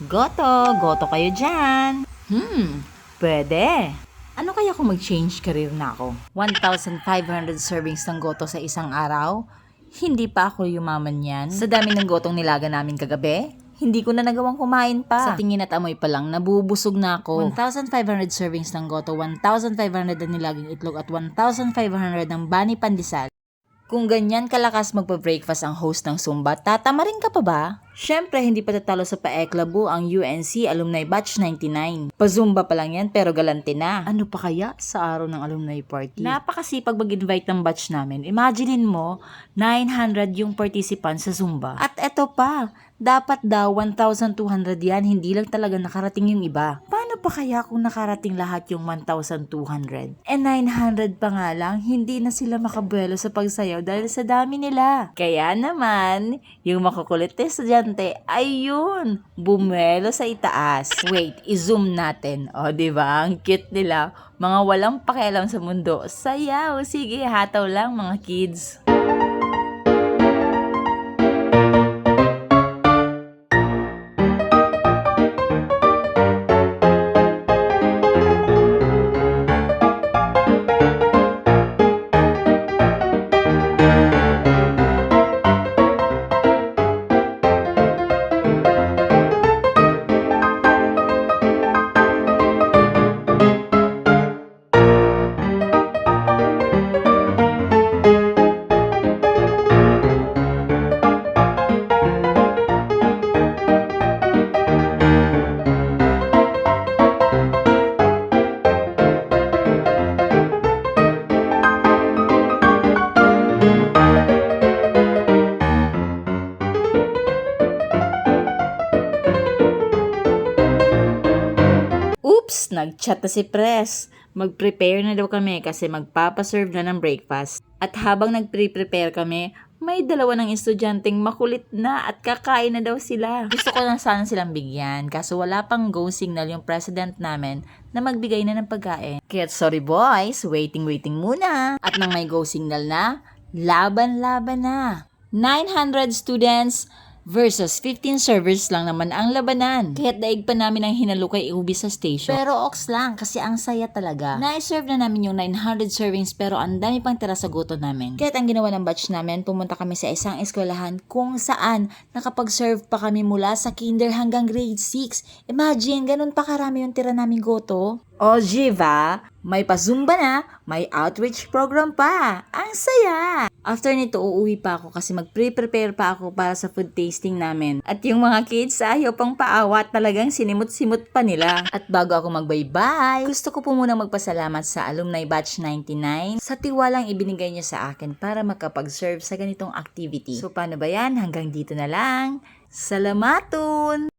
Goto kayo dyan. Pwede. Ano kaya kung mag-change career na ako? 1,500 servings ng goto sa isang araw? Hindi pa ako yumaman yan. Sa dami ng gotong nilaga namin kagabi, hindi ko na nagawang kumain pa. Sa tingin at amoy pa lang, nabubusog na ako. 1,500 servings ng goto, 1,500 na nilagang itlog at 1,500 ng bani pandesal. Kung ganyan kalakas magpa-breakfast ang host ng Zumba, tatamarin ka pa ba? Syempre, hindi pa tatalo sa paeklabo ang UNC Alumni Batch 99. Pa-Zumba pa lang yan pero galante na. Ano pa kaya sa araw ng alumni party? Napakasipag mag-invite ng batch namin. Imaginein mo, 900 yung participants sa Zumba. At eto pa, dapat daw 1,200 yan, hindi lang talaga nakarating yung iba. Paano pa kaya kung nakarating lahat yung 1,200? 900 pa nga lang, hindi na sila makabuelo sa pagsayaw dahil sa dami nila. Kaya naman, yung makukulit na estudyante, ayun, bumuelo sa itaas. Wait, i-zoom natin. O, diba? Ang cute nila. Mga walang pakialam sa mundo. Sayaw, sige, hataw lang mga kids. Oops! Nag-chat na si Press. Mag-prepare na daw kami kasi magpapaserve na ng breakfast. At habang nag-prepare kami, may dalawa ng estudyanteng makulit na at kakain na daw sila. Gusto ko na sana silang bigyan kaso wala pang go signal yung president namin na magbigay na ng pagkain. Kaya sorry boys, waiting muna. At nang may go signal na, laban na. 900 students versus 15 servers lang naman ang labanan. Kaya't daig pa namin ang hinalukay iubi sa station. Pero oks lang kasi ang saya talaga. Na-serve na namin yung 900 servings pero ang dami pang tira sa guto namin. Kaya't ang ginawa ng batch namin, pumunta kami sa isang eskwelahan kung saan nakapag-serve pa kami mula sa kinder hanggang grade 6. Imagine, ganun pa karami yung tira naming goto. O Jiva, may pa-Zumba na, may outreach program pa. Ang saya! After nito, uuwi pa ako kasi mag-prepare pa ako para sa food tasting namin. At yung mga kids, ayaw pang paawa, talagang sinimot-simot pa nila. At bago ako mag-bye-bye, gusto ko po munang magpasalamat sa Alumni Batch 99 sa tiwalang ibinigay niyo sa akin para makapag-serve sa ganitong activity. So paano ba yan? Hanggang dito na lang. Salamatun!